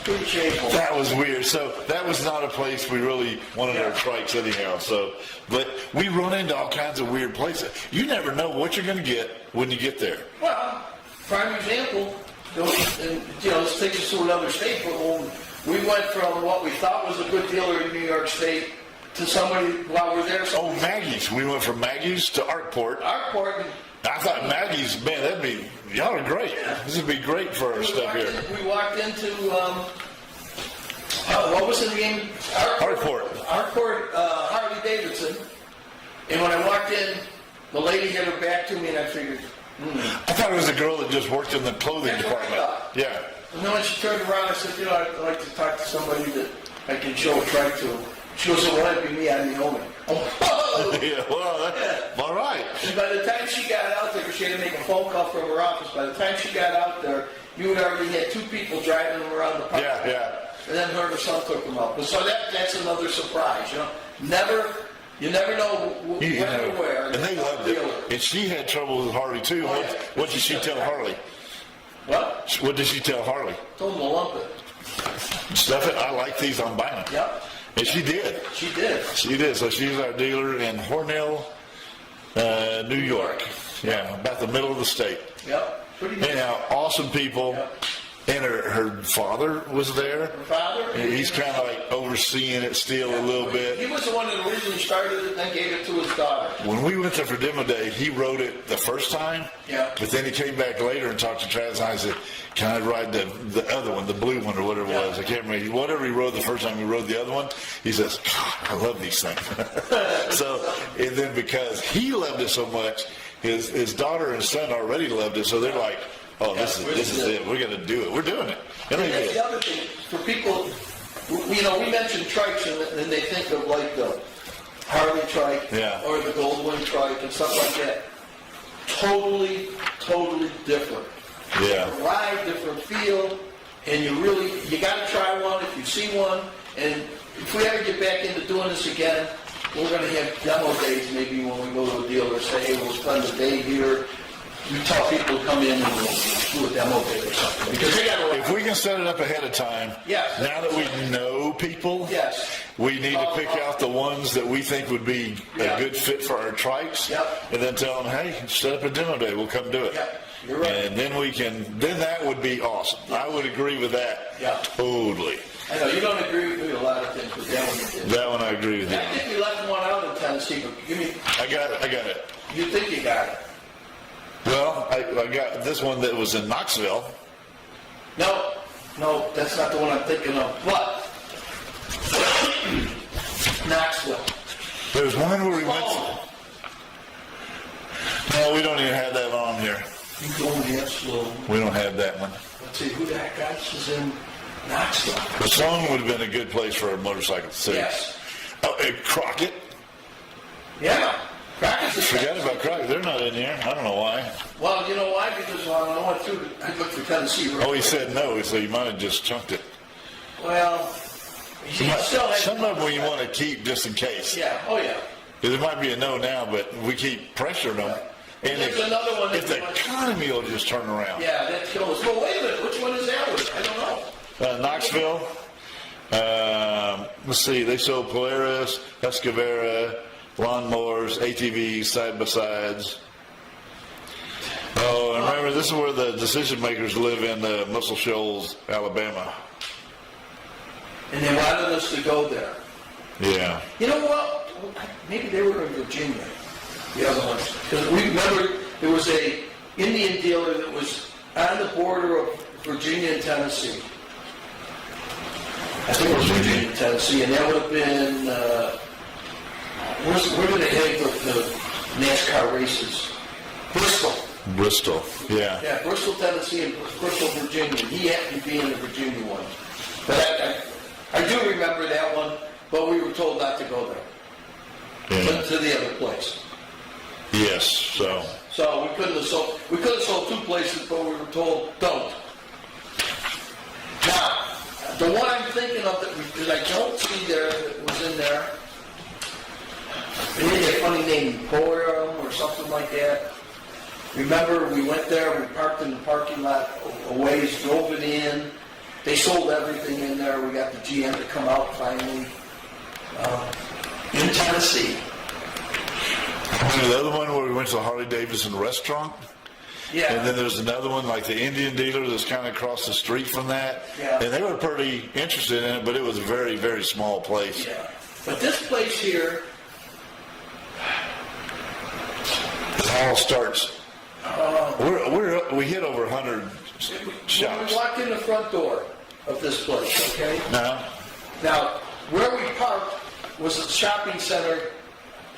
pretty shameful. That was weird. So that was not a place we really wanted our trikes anyhow. So, but we run into all kinds of weird places. You never know what you're going to get when you get there. Well, prime example, let's take us to another state, but when we went from what we thought was a good dealer in New York State to somebody, while we're there. Oh, Maggie's. We went from Maggie's to Arkport. Arkport. I thought Maggie's, man, y'all are great. This would be great for our stuff here. We walked into, what was the name? Arkport. Arkport Harley Davidson. And when I walked in, the lady had her back to me, and I figured, I thought it was a girl that just worked in the clothing That's what I department. thought. Yeah. And then when she turned around, I said, I'd like to talk to somebody that I can show a trike to. She goes, well, that'd be me, I'm the owner. Oh, whoa! Yeah, well, all right. And by the time she got out there, because she had to make a phone call from her office, by the time she got out there, you had already had 2 people driving them around the park. Yeah. And then her and her son took them up. So that's another surprise, You never know when or where. And they loved it. And she had trouble with Harley, too. Oh, yeah. What did she tell Harley? What? What did she tell Harley? Told them to lump it. Stuff it. I like these. I'm buying them. Yep. And she did. She did. She did. So she's our dealer in Hornell, New York. Yeah, about the middle of the state. Yep. Pretty good. Anyhow, awesome people. Yep. And her father was there. Her father? And he's kind of like overseeing it still a little bit. He was the one that originally started it and then gave it to his daughter. When we went there for demo day, he rode it the first time. Yeah. But then he came back later and talked to Travis and I said, can I ride the other one, the blue one or whatever it was? I can't remember. Whatever he rode the first time, he rode the other one. He says, God, I love these things. So, and then because he loved it so much, his daughter and son already loved it. So they're like, oh, this is it. We're going to do it. We're doing it. And they That's did. the other thing. For people, we mentioned trikes and they think of like the Harley trike or the Goldwing trike and stuff like that. Totally different. Yeah. Different ride, different feel, and you got to try one if you see one. And if we ever get back into doing this again, we're going to have demo days maybe when we go to a dealer, say, hey, we'll spend a day here. We tell people to come in and we'll do a demo day or something. Because they got to. If we can set it up ahead of time, Yes. Now that we know people, Yes. we need to pick out the ones that we think would be a good fit for our trikes, and then tell them, hey, set up a demo day. We'll come do it. Yep. You're right. And then then that would be awesome. I would agree with that. Yeah. Totally. I know you don't agree with me with a lot of things, but that one you did. That one I agree with you. I think we left one out in Tennessee, but give me. I got it. You think you got it? Well, I got this one that was in Knoxville. No, that's not the one I'm thinking of. What? Knoxville. There's one where we went. Oh. No, we don't even have that on here. You going that slow? We don't have that one. Let's see who that guy is in Knoxville. The song would have been a good place for a motorcycle to sit. Yes. Oh, Crockett. Yeah. Crockett's is Forgot about Crockett. They're not in here. I don't know why. Well, you know why? Because when I went through, I looked for Tennessee. Oh, he said no, so you might have just chunked it. Well, he still has. Some of them we want to keep just in case. Yeah. Oh, yeah. Because it might be a no now, but we keep pressuring them. And There's another one that if the we want- economy will just turn around. Yeah, that kills us. Well, wait a minute. Which one is that one? I don't know. Knoxville. Let's see. They sold Polaris, Escavera, lawnmowers, ATVs, side-by-sides. Oh, and remember, this is where the decision makers live in Muscle Shoals, Alabama. And they wanted us to go there. Yeah. You know what? Maybe they were in Virginia, the other ones. Because we remember there was a Indian dealer that was on the border of Virginia and Tennessee. I think it was Virginia and Tennessee, and that would have been, where did they have the NASCAR races? Bristol, yeah. Yeah, Bristol, Tennessee, and Bristol, Virginia. He happened to be in the Virginia one. But I do remember that one, but we were told not to go there. Yeah. To the other place. Yes, so. So we could have sold 2 places, but we were told don't. Now, the one I'm thinking of that I don't see there that was in there, they had a funny name, Borum or something like that. Remember, we went there, we parked in the parking lot a ways, drove it in. They sold everything in there. We got the GM to come out finally. In Tennessee. Remember the other one where we went to the Harley Davidson restaurant? Yeah. And then there's another one, like the Indian dealer that's kind of across the street from that. Yeah. And they were pretty interested in it, but it was a very, very small place. Yeah. But this place here, It all starts. We hit over 100 when shops. we walked in the front door of this place, okay? No? Now, where we parked was a shopping center.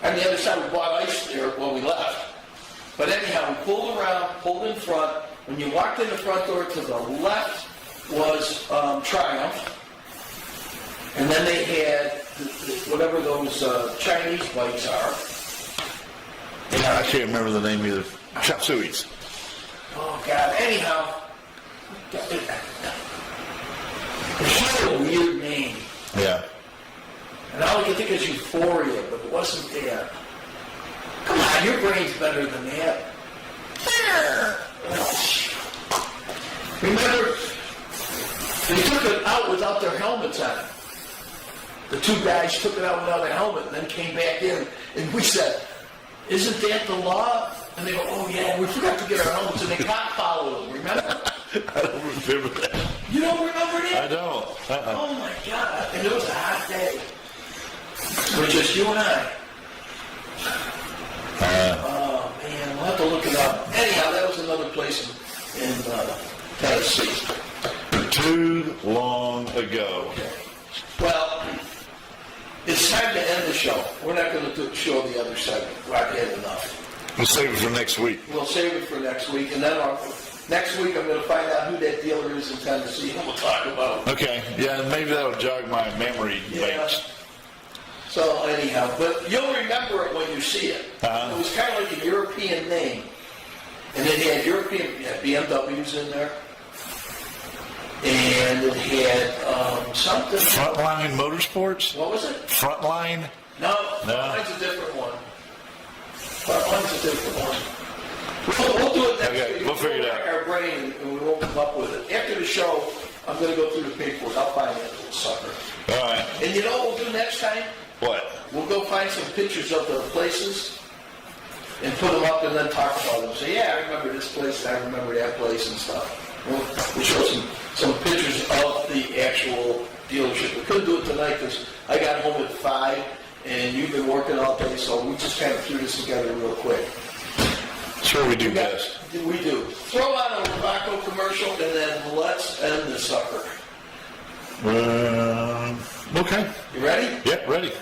On the other side, we bought ice there when we left. But anyhow, we pulled around, pulled in front. When you walked in the front door, to the left was Triumph. And then they had whatever those Chinese bites are. I can't remember the name either. Chop sueys. Oh, God. Anyhow, it had a weird name. Yeah. And all I can think is Euphoria, but it wasn't that. Come on, your brain's better than that. Remember, they took it out without their helmets on. The two guys took it out without a helmet and then came back in. And we said, isn't that the law? And they go, oh yeah, we forgot to get our helmets. And the cop followed them, remember? I don't remember that. You don't remember that? I don't. Oh my God. And it was a hot day. It was just you and I. Oh man, we'll have to look it up. Anyhow, that was another place in Tennessee. Too long ago. Okay. Well, it's time to end the show. We're not going to show the other segment. I've had enough. We'll save it for next week. We'll save it for next week, and then next week I'm going to find out who that dealer is in Tennessee, and we'll talk about it. Okay. Yeah, and maybe that'll jog my memory banks. So anyhow, but you'll remember it when you see it. Uh-huh. It was kind of like a European name, and it had BMWs in there, and it had something. Frontline Motorsports? What was it? Frontline? No, Frontline's a different one. Frontline's a different one. We'll do it next Okay, week. we'll figure it out. Our brain, and we won't come up with it. After the show, I'm going to go through the paperwork. I'll find that little sucker. All right. And you know what we'll do next time? What? We'll go find some pictures of the places and put them up and then talk about them. Say, yeah, I remember this place, I remember that place and stuff. We'll show some pictures of the actual dealership. We couldn't do it tonight because I got home at 5 and you've been working all day, so we just kind of threw this together real quick. Sure we do best. We do. Throw on a Rewaco commercial and then let's end the sucker. Okay. You ready? Yep, ready.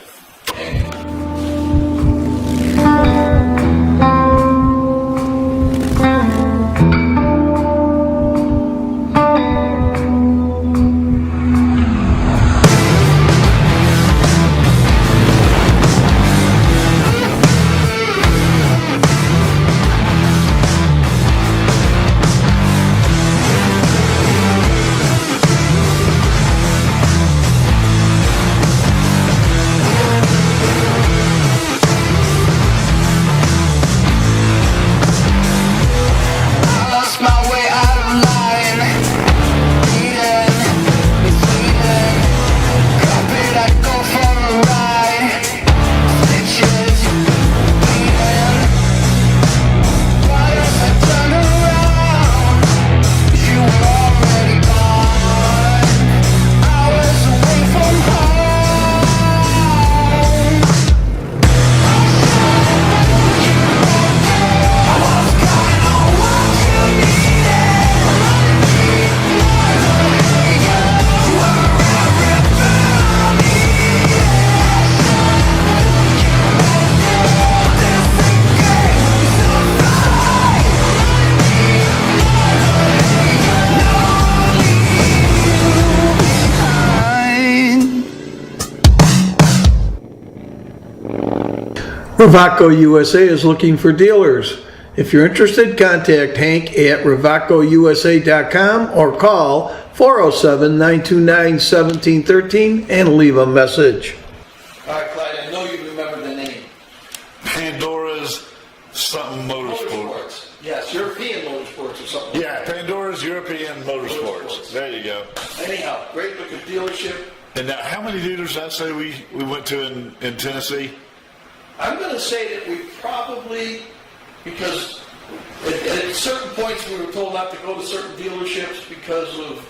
Rewaco USA is looking for dealers. If you're interested, contact Hank at RewacoUSA.com or call 407-929-1713 and leave a message. All right, Clyde, I know you remember the name. Pandora's something motorsport. Yes, European Motorsports or something. Yeah, Pandora's European Motorsports. There you go. Anyhow, great looking dealership. And now, how many dealers did I say we went to in Tennessee? I'm going to say that we probably, because at certain points we were told not to go to certain dealerships because of,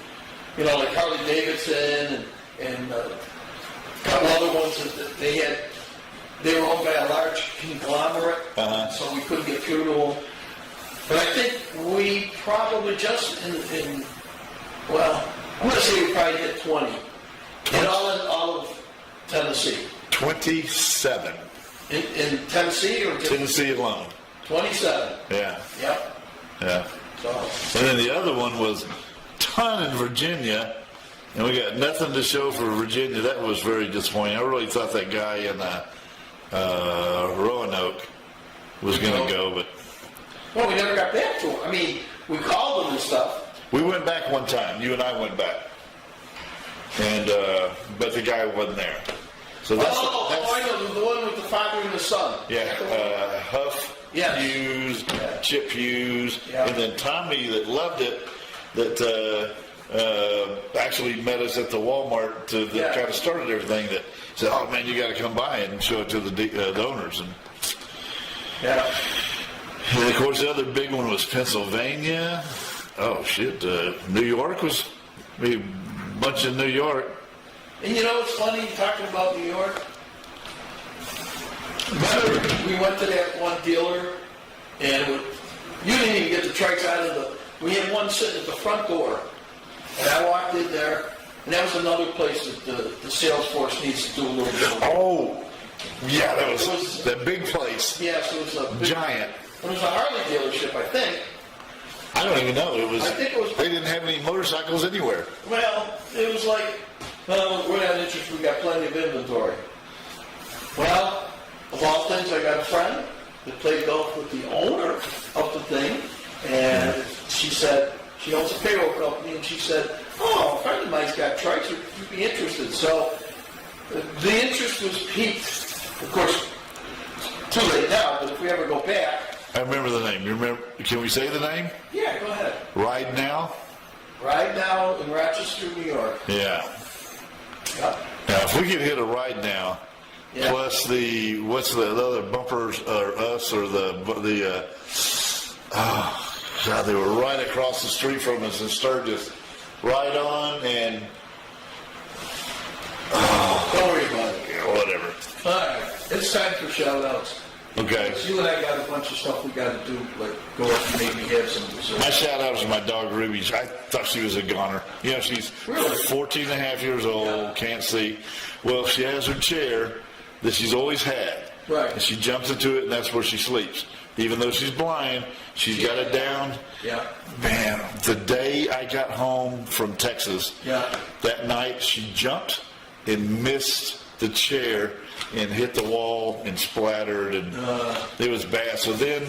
like Harley Davidson and a couple other ones that they were owned by a large conglomerate, so we couldn't get through to them. But I think we probably just I'm going to say we probably hit 20. In all of Tennessee. 27. In Tennessee or just Tennessee alone. 27. Yeah. Yep. Yeah. So, And then the other one was ton in Virginia, and we got nothing to show for Virginia. That was very disappointing. I really thought that guy in Roanoke was going to go, but well, we never got back to him. I mean, we called him and stuff. we went back one time. You and I went back, and but the guy wasn't there. So that's I know, the one with the father and the son. yeah, Huff. Yes. Hughes, Chip Hughes, Yeah. and then Tommy that loved it, that actually met us at the Walmart that kind of started everything, that said, oh man, you got to come by and show it to the owners. And of course the other big one was Pennsylvania. Oh shit, New York was a bunch of New York. And you know what's funny, talking about New York? Remember, we went to that one dealer, and you didn't even get the trikes out of we had one sitting at the front door, and I walked in there, and that was another place that the sales force needs to do a little bit of. Oh, yeah, that was that big place. Yes, it was a big, Giant. It was a Harley dealership, I think. I don't even know. I think it was. They didn't have any motorcycles anywhere. Well, it was like, we're not interested, we got plenty of inventory. Well, of all things, I got a friend that played golf with the owner of the thing, and she said, she owns a payroll company, and she said, oh, a friend of mine's got trikes, would you be interested? So the interest was piqued. Of course, too late now, but if we ever go back. I remember the name. You remember? Can we say the name? Yeah, go ahead. Ride Now? Ride Now in Rochester, New York. Yeah. Yep. Now, if we could hit a Ride Now, Yeah. plus what's the other bumpers, or us, or God, they were right across the street from us in Sturgis. Right on, and Don't worry about it. whatever. All right, it's time for shout-outs. Okay. You and I got a bunch of stuff we got to do, like go up and maybe have some dessert. My shout out was to my dog Ruby. I thought she was a goner. She's Really? 14 and a half years old, Yeah. can't see. Well, she has her chair that she's always had. Right. And she jumps into it, and that's where she sleeps. Even though she's blind, she's got it down. Yeah. Man, the day I got home from Texas, Yeah. that night she jumped and missed the chair and hit the wall and splattered, and it was bad. So then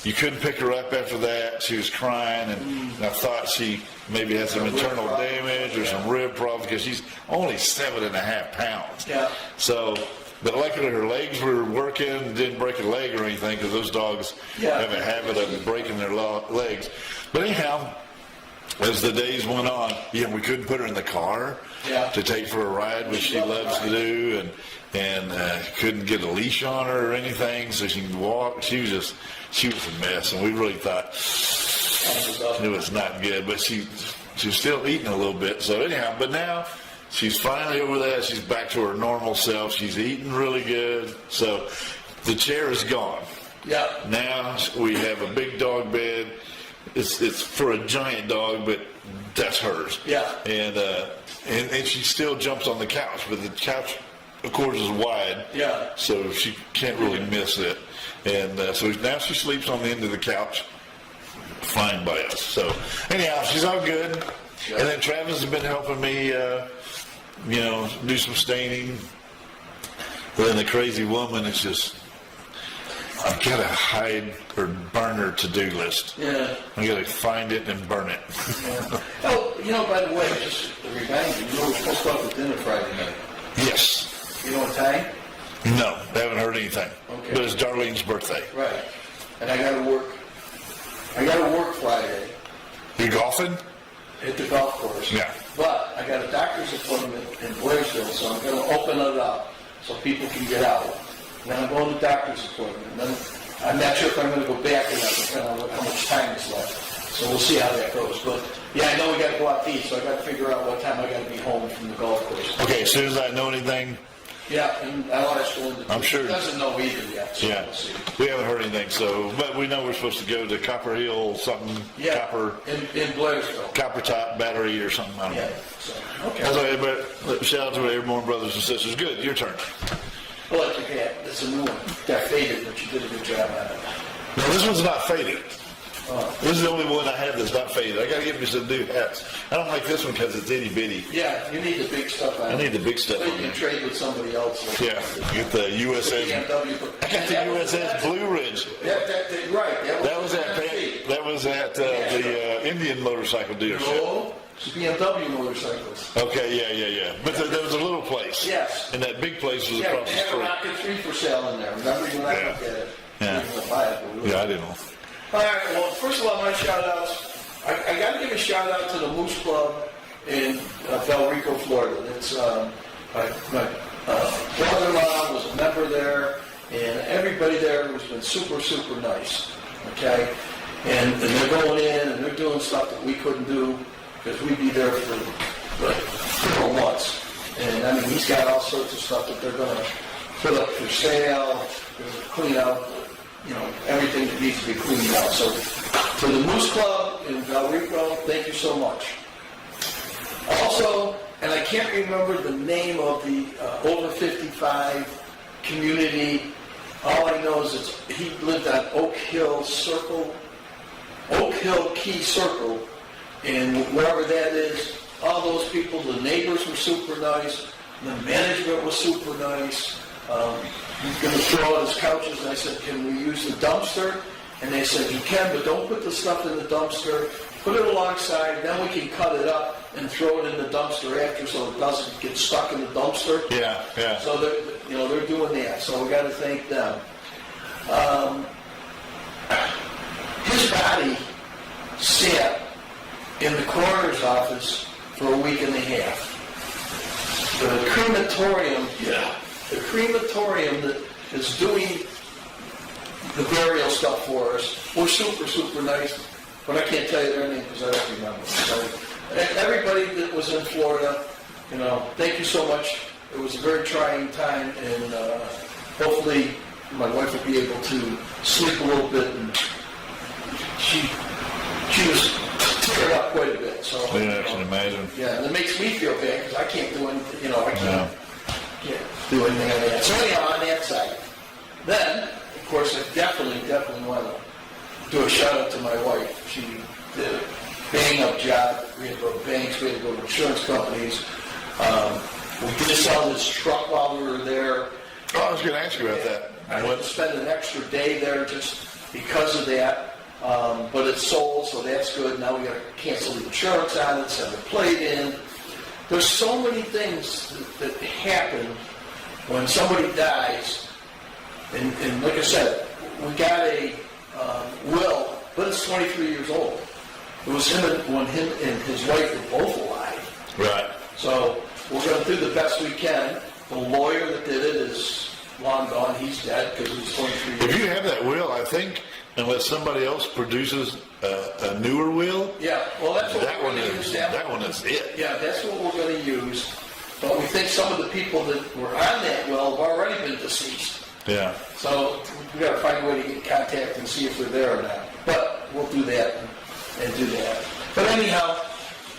you couldn't pick her up after that. She was crying, and I thought she maybe had some internal damage or some rib problem, because she's only 7.5 pounds. Yeah. So, but luckily her legs were working, didn't break a leg or anything, because those dogs have a habit of breaking their legs. But anyhow, as the days went on, we couldn't put her in the car to take for a ride, which she loves to do, and couldn't get a leash on her or anything, so she can walk. She was a mess, and we really thought it was not good. But she was still eating a little bit. So anyhow, but now she's finally over that. She's back to her normal self. She's eating really good. So the chair is gone. Yeah. Now we have a big dog bed. It's for a giant dog, but that's hers. Yeah. And she still jumps on the couch, but the couch, of course, is wide. Yeah. So she can't really miss it. And so now she sleeps on the end of the couch, fine by us. So anyhow, she's all good. And then Travis has been helping me, do some staining. But then the crazy woman is just, I gotta hide or burn her to-do list. Yeah. I gotta find it and burn it. Yeah. Oh, by the way, just to remind you, we're supposed to go out to dinner Friday night. Yes. You know what time? No, haven't heard anything. Okay. But it's Darlene's birthday. Right. And I gotta work Friday You golfing? at the golf course. Yeah. But I got a doctor's appointment in Blairsville, so I'm gonna open it up so people can get out. And then I'm going to the doctor's appointment. And then I'm not sure if I'm gonna go back or not, depending on how much time is left. So we'll see how that goes. But yeah, I know we gotta go out to eat, so I gotta figure out what time I gotta be home from the golf course. Okay, as soon as I know anything, Yeah, and I'll ask Linda. I'm sure. She doesn't know either yet, so yeah, we'll see. we haven't heard anything. So, but we know we're supposed to go to Copper Hill, something, Yeah, Copper in Blairsville. Copper Top Battery or something. I don't Yeah, know. so, okay. That's okay, but shout out to everyone, brothers and sisters. Good, your turn. Well, like you had, it's a new one. Got faded, but you did a good job on it. No, this one's not faded. Oh. This is the only one I have that's not faded. I gotta get me some new hats. I don't like this one because it's itty bitty. Yeah, you need the big stuff on it. I need the big stuff So you on can it. trade with somebody else. Like Yeah, get the USS. BMW. I got the USS Blue Ridge. Right. That was at the Indian motorcycle dealership. No, it's BMW motorcycles. Okay, yeah. But there was a little place. Yes. And that big place was Yeah, across they the have a street. Rocket 3 for sale in there. Remember when I Yeah. looked at it? Yeah. I didn't wanna buy it, but we Yeah, I didn't know. All right, well, first of all, my shout-outs. I got to give a shout-out to the Moose Club in Bel Rico, Florida. It's my brother-in-law was a member there, and everybody there has been super, super nice, okay? And they're going in, and they're doing stuff that we couldn't do, because we'd be there for like 4 months. And, I mean, he's got all sorts of stuff that they're going to put up for sale, clean out, everything that needs to be cleaned out. So, for the Moose Club in Bel Rico, thank you so much. Also, and I can't remember the name of the over 55 community. All I know is he lived on Oak Hill Key Circle, and wherever that is, all those people, the neighbors were super nice, the management was super nice. He's going to throw out his couches, and I said, can we use the dumpster? And they said, you can, but don't put the stuff in the dumpster. Put it alongside, then we can cut it up and throw it in the dumpster after so it doesn't get stuck in the dumpster. Yeah. So they're doing that, so we got to thank them. His body sat in the coroner's office for a week and a half. The crematorium that is doing the burial stuff for us were super, super nice, but I can't tell you their name because I don't remember. So, everybody that was in Florida, thank you so much. It was a very trying time, and hopefully my wife will be able to sleep a little bit, and she was teared up quite a bit. So Yeah, I can imagine. yeah, and it makes me feel bad because I can't do anything, I can't do anything on that. So anyhow, on that side. Then, of course, I definitely want to do a shout out to my wife. She did a bang-up job. We had to go to banks, we had to go to insurance companies. We did sell this truck while we were there. Oh, I was going to ask you about that. I had to spend an extra day there just because of that. But it's sold, so that's good. Now we got to cancel the insurance on it, send the plate in. There's so many things that happen when somebody dies. And like I said, we got a will, but it's 23 years old. It was when him and his wife were both alive. Right. So we're going to do the best we can. The lawyer that did it is long gone. He's dead because he's 23 years old. If you have that will, I think, unless somebody else produces a newer will, Yeah, well, that's what that we're one going to use. is it. Yeah, that's what we're going to use. But we think some of the people that were on that well have already been deceased. Yeah. So we got to find a way to get in contact and see if they're there or not. But we'll do that and do that. But anyhow,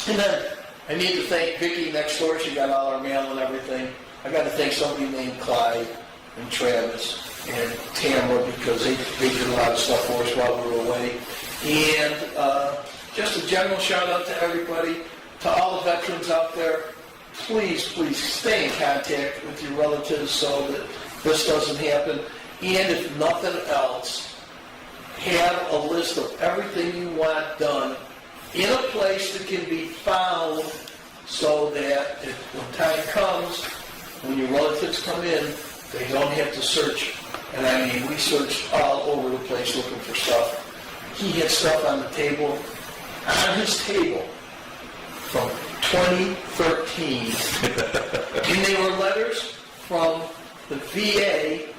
and then I need to thank Vicki next door. She got all our mail and everything. I got to thank somebody named Clyde and Travis and Tamara because they did a lot of stuff for us while we were away. And just a general shout out to everybody, to all the veterans out there. Please stay in contact with your relatives so that this doesn't happen. and if nothing else, have a list of everything you want done in a place that can be found so that when time comes, when your relatives come in, they don't have to search. And I mean, we searched all over the place looking for stuff. He had stuff on the table, on his table, from 2013. And they were letters from the VA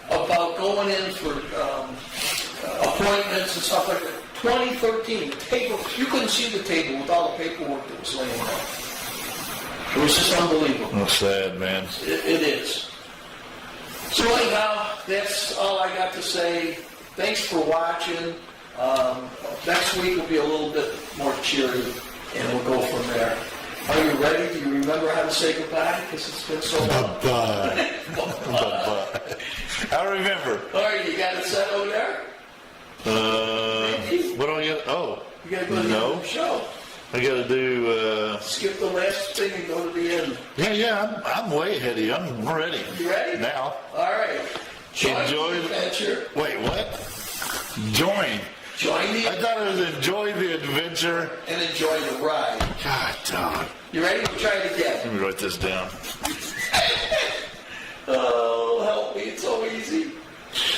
about going in for appointments and stuff like that. 2013, the table, you couldn't see the table with all the paperwork that was laying there. It was just unbelievable. That's sad, man. It is. So anyhow, that's all I got to say. Thanks for watching. Next week will be a little bit more cheery, and we'll go from there. Are you ready? Do you remember how to say goodbye? Because it's been so long. Bye-bye. Bye-bye. I remember. All right, you got it set over there? What do I get? Oh. You got to go to the end of the show. I got to do, Skip the last thing and go to the end. yeah, I'm way ahead of you. I'm ready. You ready? Now. All right. Enjoy the adventure. Wait, what? Join. Join the I thought it was enjoy the adventure. and enjoy the ride. God, dog. You ready? We'll try it again. Let me write this down. Oh, help me. It's so easy.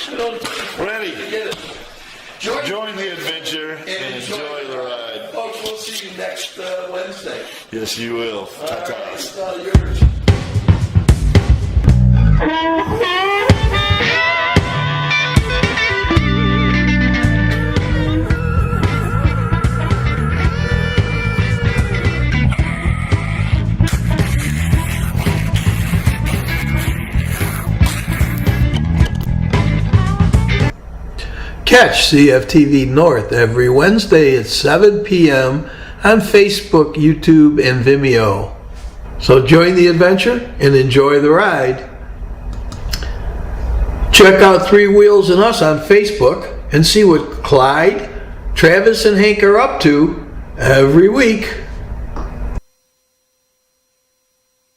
I don't Ready. get it. Join the adventure and enjoy the ride. Folks, we'll see you next Wednesday. Yes, you will. All Ta-ta. right, it's all yours. Catch CFTV North every Wednesday at 7 p.m. on Facebook, YouTube, and Vimeo. So join the adventure and enjoy the ride. Check out Three Wheels and Us on Facebook and see what Clyde, Travis, and Hank are up to every week.